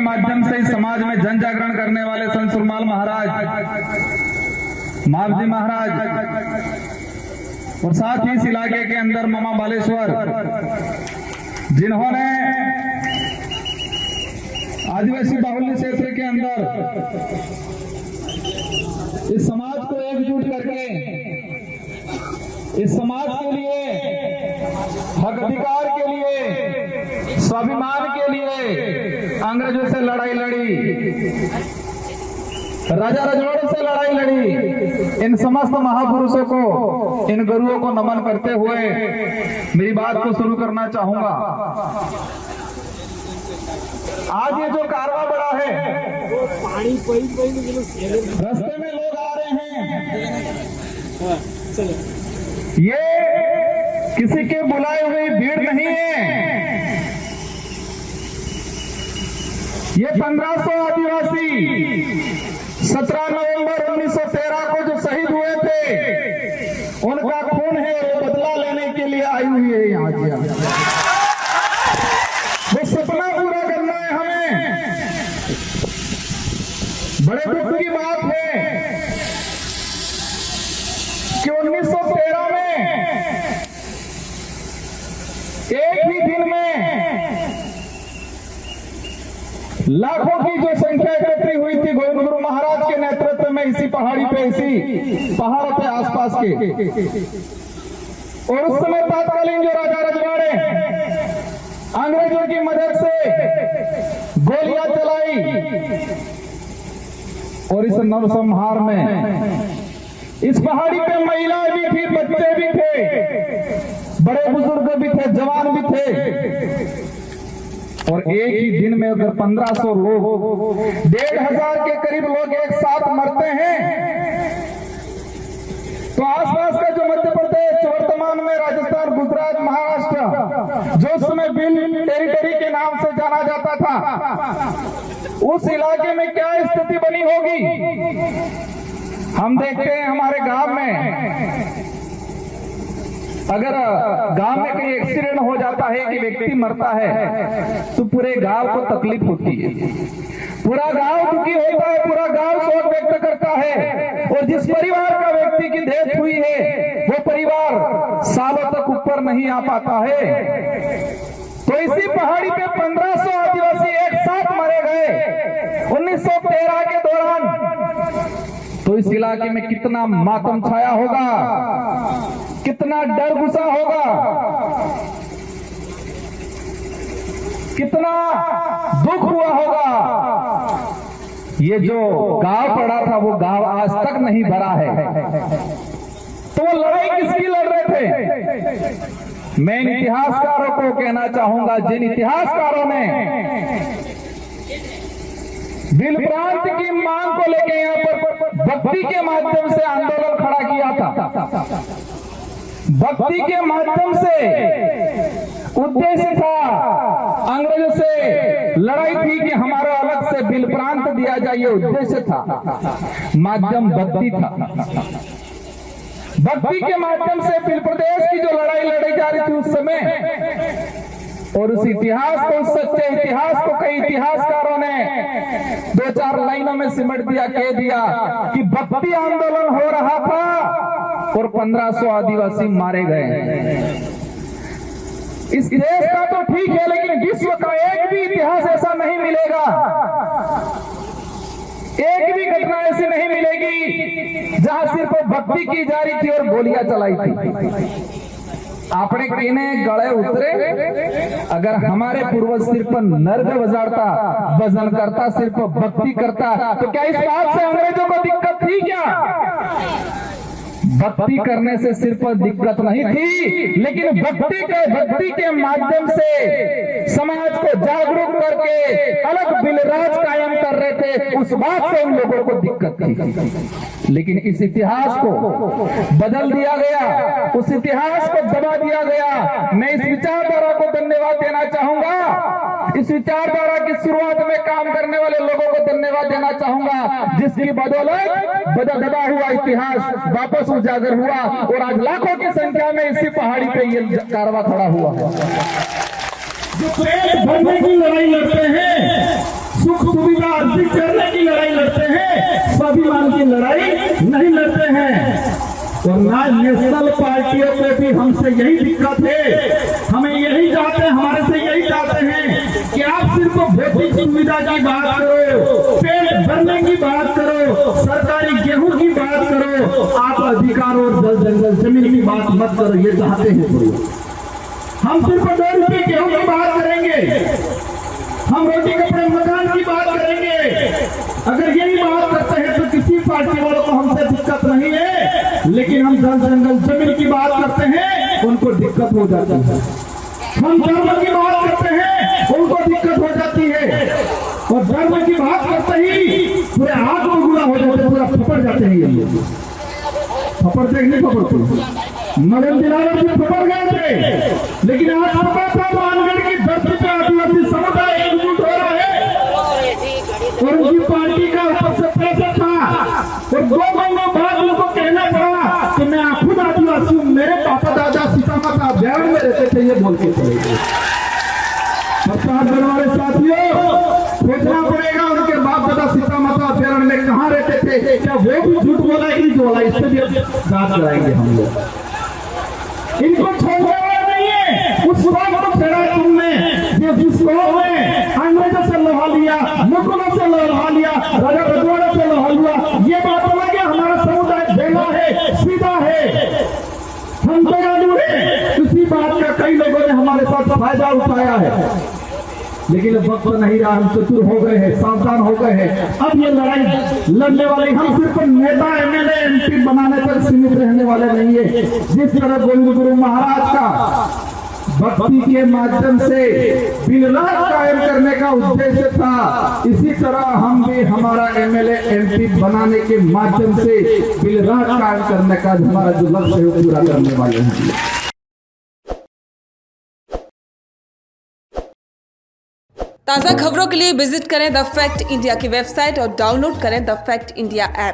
माध्यम से इस समाज में जन जागरण करने वाले संत सुरमाल महाराज, मावजी महाराज और साथ ही इस इलाके के अंदर मामा बालेश्वर, जिन्होंने आदिवासी बाहुल्य क्षेत्र के अंदर इस समाज को एकजुट करके इस समाज के लिए, हक अधिकार के लिए, स्वाभिमान के लिए अंग्रेजों से लड़ाई लड़ी, राजा रजवाड़ों से लड़ाई लड़ी। इन समस्त महापुरुषों को, इन गुरुओं को नमन करते हुए मेरी बात को शुरू करना चाहूंगा। आज ये जो कारवा बड़ा है, रास्ते में लोग आ रहे हैं, ये किसी के बुलाए हुई भीड़ नहीं है। ये 1500 आदिवासी 17 नवंबर 1913 को जो शहीद हुए थे, उनका खून है, वो बदला लेने के लिए आई हुई है यहाँ। वो सपना पूरा करना है हमें। बड़े दुख की बात है कि 1913 में एक ही दिन में लाखों की जो संख्या एकत्री हुई थी गोविंद गुरु महाराज के नेतृत्व में, इसी पहाड़ी पे, इसी पहाड़ पे आसपास के। और उस समय तत्कालीन जो राजा रजवाड़े अंग्रेजों की मदद से गोलियां चलाई और इस नरसंहार में इस पहाड़ी पे महिलाएं भी थी, बच्चे भी थे, बड़े बुजुर्ग भी थे, जवान भी थे। और एक ही दिन में अगर 1500 लोग, 1500 के करीब लोग एक साथ मरते हैं, तो आसपास का जो मध्य प्रदेश, वर्तमान में राजस्थान, गुजरात, महाराष्ट्र, जो उस समय बिल टेरिटरी के नाम से जाना जाता था, उस इलाके में क्या स्थिति बनी होगी। हम देखते हैं हमारे गांव में, अगर गांव में कहीं एक्सीडेंट हो जाता है कि व्यक्ति मरता है, तो पूरे गांव को तकलीफ होती है, पूरा गांव दुखी होता है, पूरा गांव शोक व्यक्त करता है। और जिस परिवार का व्यक्ति की डेथ हुई है, वो परिवार सालों तक ऊपर नहीं आ पाता है। तो इसी पहाड़ी पे 1500 आदिवासी एक साथ मारे गए 1913 के दौरान। तो इस इलाके में कितना मातम छाया होगा, कितना डर घुसा होगा, कितना दुख हुआ होगा। ये जो गांव पड़ा था, वो गांव आज तक नहीं भरा है। तो वो लड़ाई किसकी लड़ रहे थे? मैं इन इतिहासकारों को कहना चाहूंगा, जिन इतिहासकारों ने बिल प्रांत की मांग को लेकर यहाँ पर भक्ति के माध्यम से आंदोलन खड़ा किया था। भक्ति के माध्यम से उद्देश्य था, अंग्रेजों से लड़ाई थी कि हमारा अलग से बिल प्रांत दिया जाए, ये उद्देश्य था। माध्यम भक्ति था। भक्ति के माध्यम से बिल प्रदेश की जो लड़ाई लड़ी जा रही थी उस समय, और उस इतिहास को, उस सच्चे इतिहास को कई इतिहासकारों ने 2-4 लाइनों में सिमट दिया, कह दिया कि भक्ति आंदोलन हो रहा था और 1500 आदिवासी मारे गए। इस देश का तो ठीक है, लेकिन विश्व का एक भी इतिहास ऐसा नहीं मिलेगा, एक भी घटना ऐसी नहीं मिलेगी जहां सिर्फ भक्ति की जा रही थी और गोलियां चलाई थी। आपने किने गले उतरे, अगर हमारे पूर्वज सिर्फ नर्ग बजाता, भजन करता, सिर्फ भक्ति करता, तो क्या इस बात से अंग्रेजों को दिक्कत थी क्या? भक्ति करने से सिर्फ दिक्कत नहीं थी, लेकिन भक्ति के माध्यम से समाज को जागरूक करके अलग बिलराज कायम कर रहे थे, उस बात से उन लोगों को दिक्कत थी। लेकिन इस इतिहास को बदल दिया गया, उस इतिहास को दबा दिया गया। मैं इस विचारधारा को धन्यवाद देना चाहूंगा, इस विचारधारा की शुरुआत में काम करने वाले लोगों को धन्यवाद देना चाहूंगा, जिसकी बदौलत दबा हुआ इतिहास वापस उजागर हुआ और आज लाखों की संख्या में इसी पहाड़ी पे ये कारवा खड़ा हुआ है। जो पेट भरने की लड़ाई लड़ते हैं, सुख सुविधा अर्जित करने की लड़ाई लड़ते हैं, स्वाभिमान की लड़ाई नहीं लड़ते हैं। और ना नेशनल पार्टियों को भी हमसे यही दिक्कत है, हमें यही चाहते हैं, हमारे से यही चाहते हैं कि आप सिर्फ भौतिक सुविधा की बात करो, पेट भरने की बात करो, सरकारी गेहूं की बात करो, आप अधिकार और जल जंगल जमीन की बात मत करो। ये चाहते हैं हम सिर्फ 2 रुपये गेहूं की बात करेंगे, हम रोटी कपड़े मकान की बात करेंगे। अगर यही बात करते हैं तो किसी पार्टी वालों को हमसे दिक्कत नहीं है, लेकिन हम जल जंगल जमीन की बात करते हैं उनको दिक्कत हो जाती है। हम धर्म की बात करते हैं उनको दिक्कत हो जाती है, और धर्म की बात करते ही पूरे आग में गुला हो जाते, पूरा फपड़ जाते हैं। ये फपड़ देखने फपड़ते मदन दिलावर जी फपड़ गए थे, लेकिन आज पता था मानगढ़ की धरती पे आदिवासी समुदाय एकजुट हो रहा है, और उनकी पार्टी का ऊपर से प्रेशर था, और 2 महीनों बाद उनको कहना पड़ा कि मैं खुद आदिवासी हूँ, मेरे पापा दादा सीता माता अभ्यारण में रहते थे, ये बोल के चले गए। प्रचार करने वाले साथियों, सोचना पड़ेगा उनके बाप दादा सीता माता अभ्यारण में कहाँ रहते थे, क्या वो भी झूठ बोला कि नहीं बोला, इससे भी बात कराएंगे हम लोग। इनको छोड़ने वाला नहीं है। उस बात को छेड़ा तुमने, जिस लोगों ने अंग्रेजों से लोहा लिया, मुगलों से लोहा लिया, राजा रजवाड़ों से लोहा लिया, ये बात अलग है। हमारा समुदाय ढेला है, सीधा है, हम दयालु हैं। इसी बात का कई लोगों ने हमारे साथ फायदा उठाया है, लेकिन वक्त नहीं रहा, हम चतुर हो गए हैं, सावधान हो गए हैं। अब ये लड़ाई लड़ने वाले हम सिर्फ नेता एमएलए एमपी बनाने तक सीमित रहने वाले नहीं है। जिस तरह गोविंद गुरु महाराज का भक्ति के माध्यम से बिलराज कायम करने का उद्देश्य था, इसी तरह हम भी हमारा एमएलए एमपी बनाने के माध्यम से बिलराज कायम करने का हमारा जो लक्ष्य है वो पूरा करने वाले हैं। ताज़ा खबरों के लिए विजिट करें द फैक्ट इंडिया की वेबसाइट और डाउनलोड करें द फैक्ट इंडिया ऐप।